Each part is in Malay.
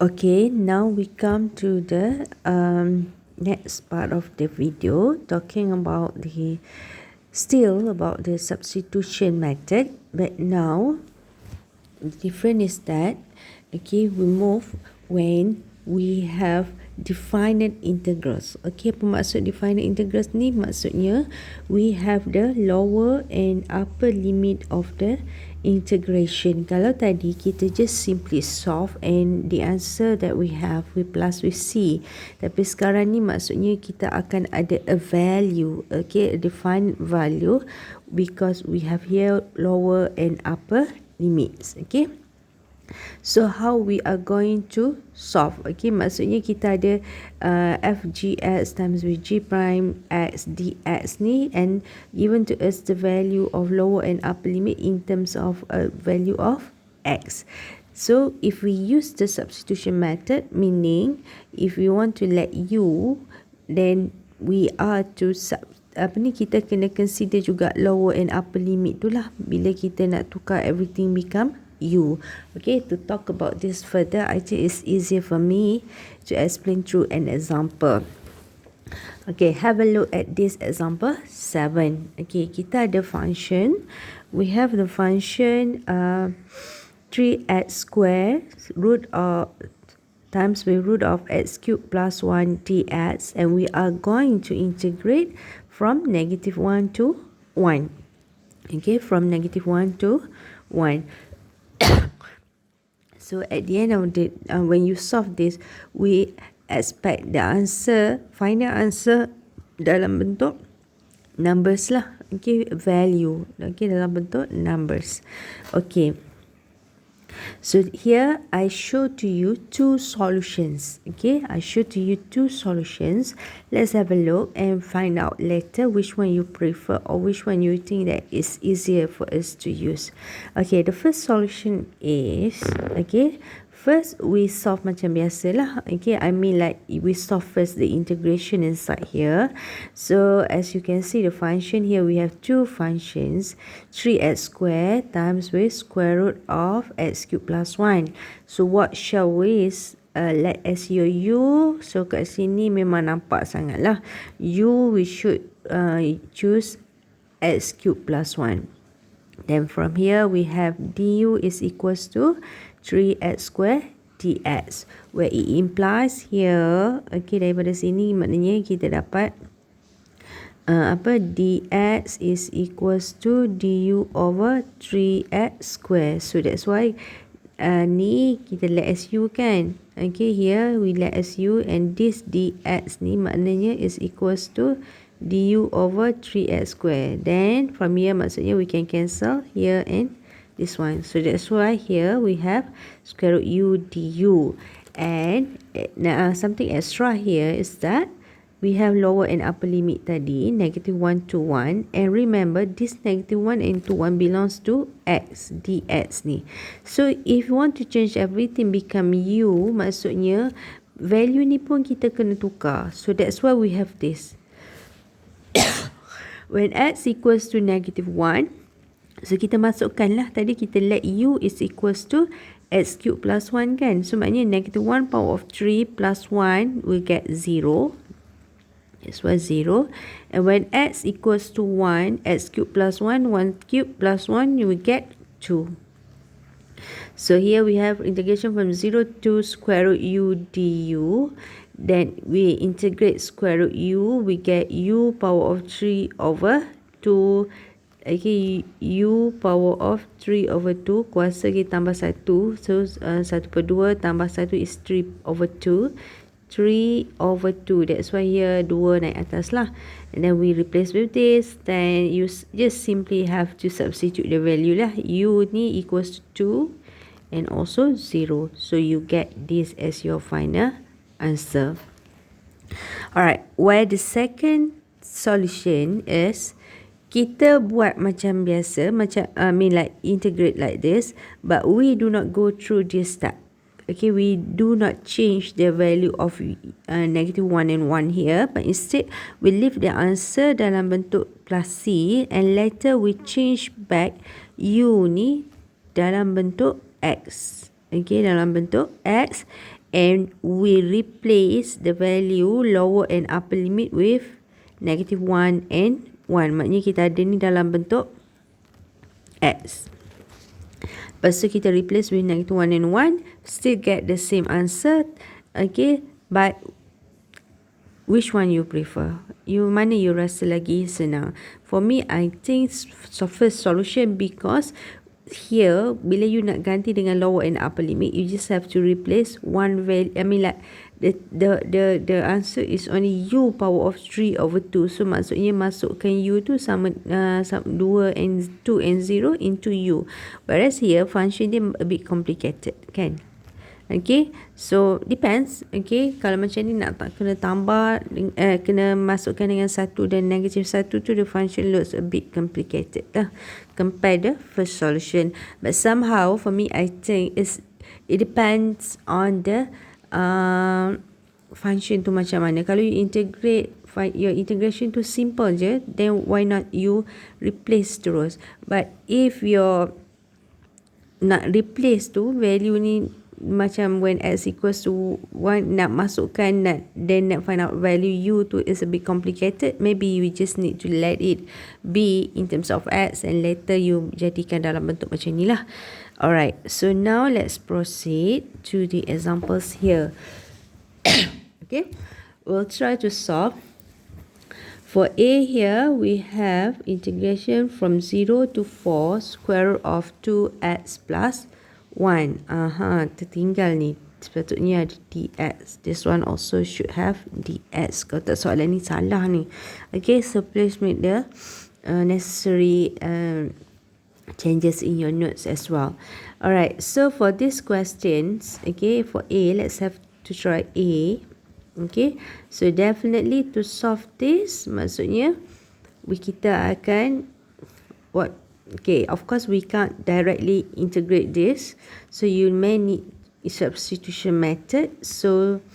Okay, now we come to the next part of the video, talking about the substitution method, but now the difference is that, okay, we move when we have defined integrals. Okay, apa maksud defined integrals ni? Maksudnya we have the lower and upper limit of the integration. Kalau tadi kita just simply solve and the answer that we have we plus with c, tapi sekarang ni maksudnya kita akan ada a value, okay, a defined value, because we have here lower and upper limits. Okay, so how we are going to solve? Okay, maksudnya kita ada fgx times with g prime x dx ni, and given to us the value of lower and upper limit in terms of a value of x. So if we use the substitution method, meaning if we want to let u, then we are to kita kena consider juga lower and upper limit tu lah bila kita nak tukar everything become u. Okay, to talk about this further, I think it's easier for me to explain through an example. Okay, have a look at this example 7. Okay, kita ada function. We have the function 3x squared root of times with root of x cubed plus 1 dx, and we are going to integrate from -1 to 1. Okay, from -1 to 1. So at the end of the when you solve this, we expect the answer, final answer dalam bentuk numbers lah. Okay, value. Okay, dalam bentuk numbers. Okay, so here I show to you two solutions. Okay, I show to you two solutions. Let's have a look and find out later which one you prefer or which one you think that is easier for us to use. Okay, the first solution is, okay, first we solve macam biasa lah. Okay, I mean like we solve first the integration inside here. So as you can see the function here, we have two functions, 3x squared times with square root of x cubed plus 1. So what shall we let as your u? So kat sini memang nampak sangat lah. U we should choose x cubed plus 1. Then from here we have du is equals to 3x squared dx, where it implies here, okay, daripada sini maknanya kita dapat dx is equals to du over 3x squared. So that's why ni kita let as u kan. Okay, here we let as u, and this dx ni maknanya is equals to du over 3x squared. Then from here maksudnya we can cancel here and this one. So that's why here we have square root u du. And something extra here is that we have lower and upper limit tadi, -1 to 1. And remember this -1 and to 1 belongs to x, dx ni. So if you want to change everything become u, maksudnya value ni pun kita kena tukar. So that's why we have this. When x equals to -1, so kita masukkan lah, tadi kita let u is equals to x cubed plus 1 kan. So maknanya -1 power of 3 plus 1 will get 0. That's why 0. And when x equals to 1, x cubed plus 1, 1 cubed plus 1, you will get 2. So here we have integration from 0 to square root u du. Then we integrate square root u, we get u power of 3 over 2. Okay, u power of 3 over 2, kuasa kita tambah 1. So 1/2 tambah 1 is 3 over 2. 3 over 2, that's why here 2 naik atas lah. And then we replace with this, then you just simply have to substitute the value lah. U ni equals to 2 and also 0. So you get this as your final answer. Alright, where the second solution is, kita buat macam biasa, macam like integrate like this, but we do not go through this step. Okay, we do not change the value of -1 and 1 here, but instead we leave the answer dalam bentuk plus c, and later we change back u ni dalam bentuk x. Okay, dalam bentuk x, and we replace the value lower and upper limit with -1 and 1. Maknanya kita ada ni dalam bentuk X. Lepas tu kita replace with -1 and 1, still get the same answer. Okay, but which one you prefer? Mana you rasa lagi senang? For me, I think first solution, because here bila you nak ganti dengan lower and upper limit, you just have to replace one value. I mean like the answer is only u power of 3/2. So maksudnya masukkan u tu sama 2 and 2 and 0 into u. Whereas here function dia a bit complicated, kan? Okay, so depends. Okay, kalau macam ni nak tak kena tambah, kena masukkan dengan 1 dan -1 tu, the function looks a bit complicated lah, compare the first solution. But somehow for me, I think it depends on the function tu macam mana. Kalau you integrate, your integration tu simple je, then why not you replace terus. But if you're nak replace tu value ni, macam when x equals to 1, nak masukkan, then nak find out value u tu is a bit complicated. Maybe you just need to let it be in terms of x, and later you jadikan dalam bentuk macam ni lah. Alright, so now let's proceed to the examples here. Okay, we'll try to solve. For a here, we have integration from 0 to 4 square root of 2x plus 1. Tertinggal ni. Sepatutnya ada dx. This one also should have dx. Kalau tak, soalan ni salah ni. Okay, so please make the necessary changes in your notes as well. Alright, so for these questions, okay, for A, let's have to try A. Okay, so definitely to solve this, maksudnya kita akan what? Okay, of course we can't directly integrate this, so you may need a substitution method. So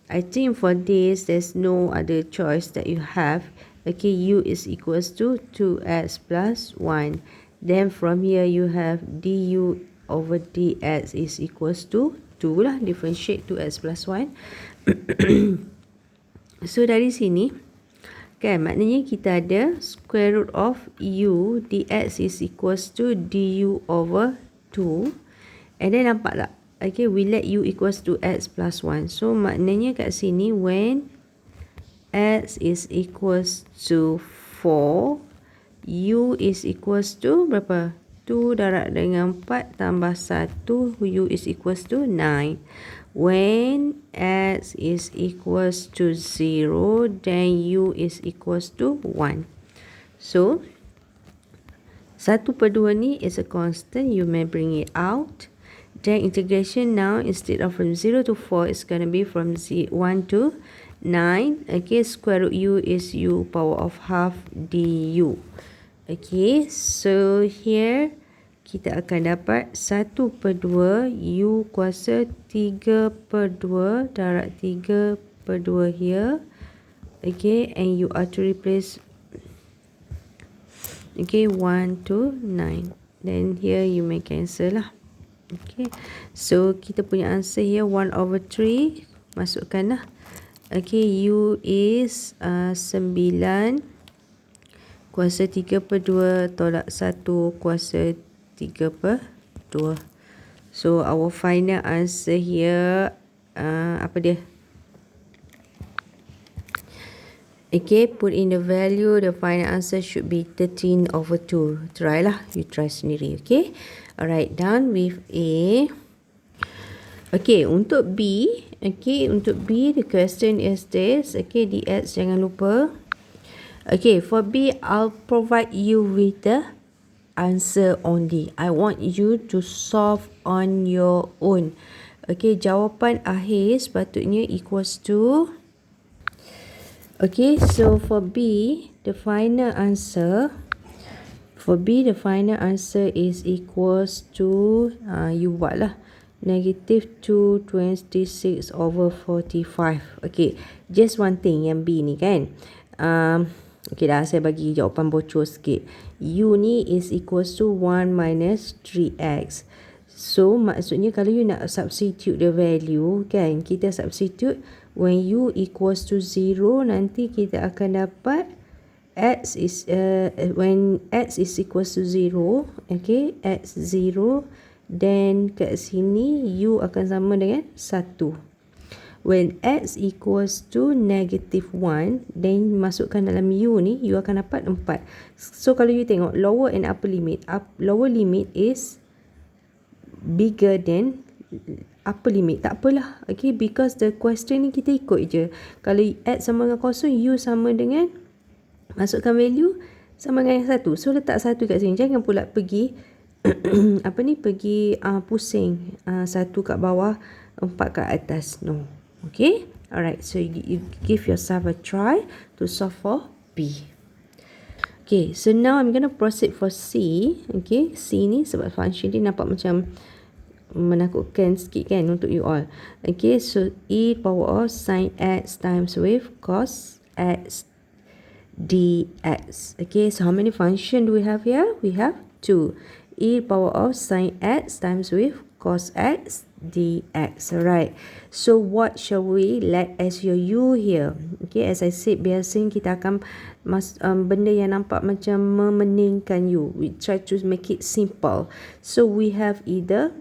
I think for this, there's no other choice that you have. Okay, u is equals to 2x plus 1. Then from here you have du over dx is equals to 2 lah, differentiate 2x plus 1. So dari sini, kan, maknanya kita ada square root of u dx is equals to du over 2. And then nampak tak? Okay, we let u equals to x plus 1. So maknanya kat sini, when x is equals to 4, u is equals to berapa? 2 darab dengan 4 tambah 1, u is equals to 9. When x is equals to 0, then u is equals to 1. So 1/2 ni is a constant, you may bring it out. Then integration now, instead of from 0 to 4, it's going to be from 1 to 9. Okay, square root u is u power of half du. Okay, so here kita akan dapat 1/2 u kuasa 3/2 darab 3/2 here. Okay, and you are to replace, okay, 1 to 9. Then here you may cancel lah. Okay, so kita punya answer here 1/3. Masukkan lah. Okay, u is 9 kuasa 3/2 tolak 1 kuasa 3/2. So our final answer here, apa dia? Okay, put in the value, the final answer should be 13/2. Try lah, you try sendiri. Okay, alright, done with A. Okay, untuk B, the question is this. Okay, dx jangan lupa. Okay, for B, I'll provide you with the answer only. I want you to solve on your own. Okay, jawapan akhir sepatutnya equals to. Okay, so for B, the final answer is equals to, you buat lah, -226/45. Okay, just one thing yang B ni kan. Okay dah, saya bagi jawapan bocor sikit. U ni is equals to 1 minus 3x. So maksudnya kalau you nak substitute the value kan, kita substitute when u equals to 0, nanti kita akan dapat x is when x is equals to 0, okay, x 0, then kat sini u akan sama dengan 1. When x equals to -1, then masukkan dalam u ni, u akan dapat 4. So kalau you tengok lower and upper limit, lower limit is bigger than upper limit. Tak apalah, okay, because the question ni kita ikut je. Kalau x sama dengan 0, u sama dengan, masukkan value sama dengan 1. So letak 1 kat sini, jangan pula pergi pergi pusing 1 kat bawah, 4 kat atas. No. Okay, alright, so you give yourself a try to solve for B. Okay, so now I'm going to proceed for C. Okay, C ni sebab function dia nampak macam menakutkan sikit kan untuk you all. Okay, so e power of sin x times with cos x dx. Okay, so how many function do we have here? We have 2. E power of sin x times with cos x dx. Alright, so what shall we let as your u here? Okay, as I said, biasanya kita akan benda yang nampak macam memeningkan u. We try to make it simple. So we have either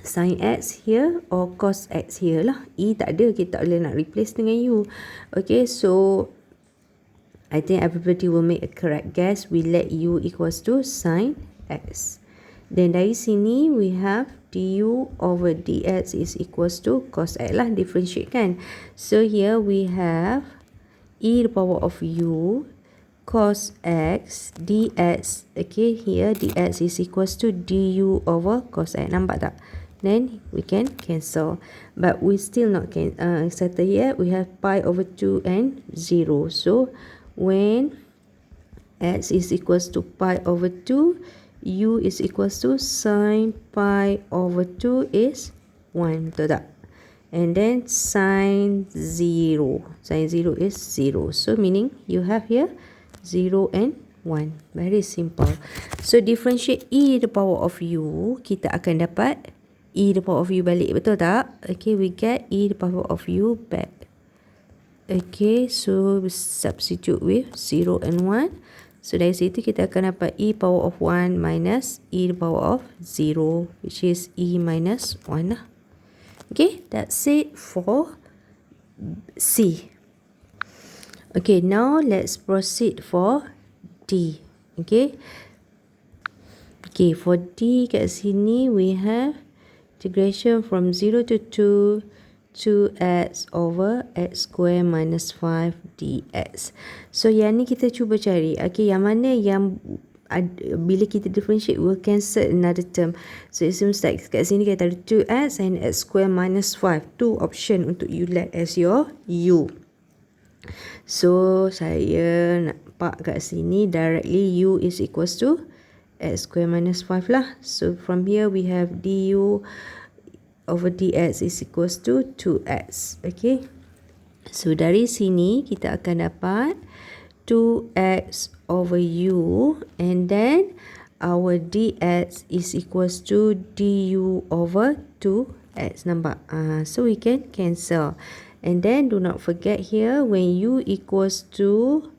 sin x here or cos x here lah. E tak ada, kita tak boleh nak replace dengan u. Okay, so I think everybody will make a correct guess. We let u equals to sin x. Then dari sini we have du over dx is equals to cos x lah, differentiate kan. So here we have e the power of u cos x dx. Okay, here dx is equals to du over cos x. Nampak tak? Then we can cancel. But we still not can settle here. We have pi over 2 and 0. So when x is equals to pi over 2, u is equals to sin pi over 2 is 1. Betul tak? And then sin 0. Sin 0 is 0. So meaning you have here 0 and 1. Very simple. So differentiate e the power of u, kita akan dapat e the power of u balik. Betul tak? Okay, we get e the power of u back. Okay, so we substitute with 0 and 1. So dari situ kita akan dapat e power of 1 minus e the power of 0, which is e minus 1 lah. Okay, that's it for C. Okay, now let's proceed for D. Okay. Okay, for D kat sini we have integration from 0 to 2 2x over x square minus 5 dx. So yang ni kita cuba cari. Okay, yang mana yang bila kita differentiate we'll cancel another term. So it seems like kat sini kita ada 2x and x square minus 5. Two option untuk you let as your u. So saya nampak kat sini directly u is equals to x square minus 5 lah. So from here we have du over dx is equals to 2x. Okay, so dari sini kita akan dapat 2x over u, and then our dx is equals to du over 2x. Nampak? So we can cancel, and then do not forget here when u equals to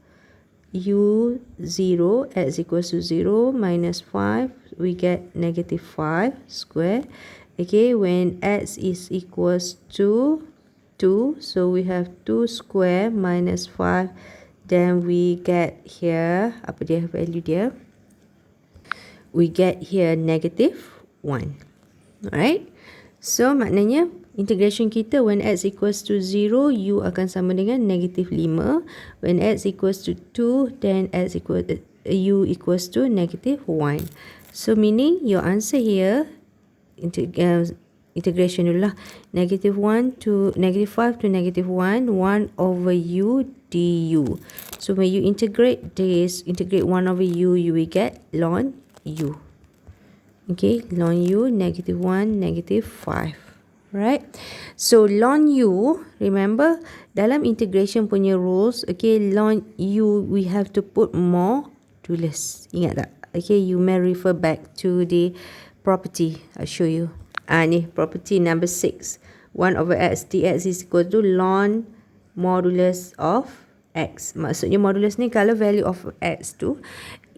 u0, x equals to 0 minus 5, we get negative 5 square. Okay, when x is equals to 2, so we have 2 square minus 5, then we get here, apa dia value dia? We get here negative 1. Alright, so maknanya integration kita when x equals to 0, u akan sama dengan negative 5. When x equals to 2, then u equals to negative 1. So meaning your answer here, integration dulu lah, negative 1 to negative 5 to negative 1, 1 over u du. So when you integrate this, integrate 1 over u, you will get ln u. Okay, ln u, negative 1, negative 5. Right? So ln u, remember dalam integration punya rules, okay, ln u we have to put modulus. Ingat tak? Okay, you may refer back to the property. I'll show you. Ni property number 6. 1 over x dx is equal to ln modulus of x. Maksudnya modulus ni kalau value of x tu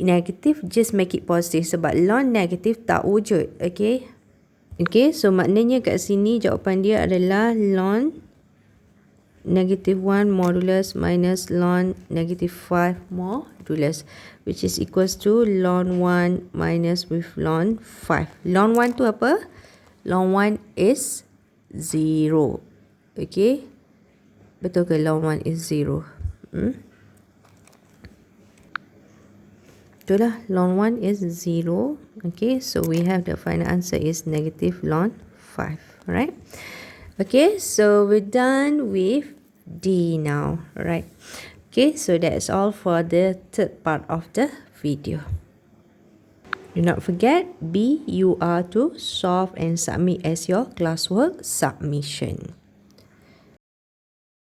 negatif, just make it positive. Sebab ln negatif tak wujud. Okay. Okay, so maknanya kat sini jawapan dia adalah ln negative 1 modulus minus ln negative 5 modulus, which is equals to ln 1 minus with ln 5. Ln 1 tu apa? Ln 1 is 0. Okay. Betul ke ln 1 is 0? Betul lah, ln 1 is 0. Okay, so we have the final answer is negative ln 5. Alright. Okay, so we're done with D now. Alright. Okay, so that's all for the third part of the video. Do not forget, B, you are to solve and submit as your classwork submission.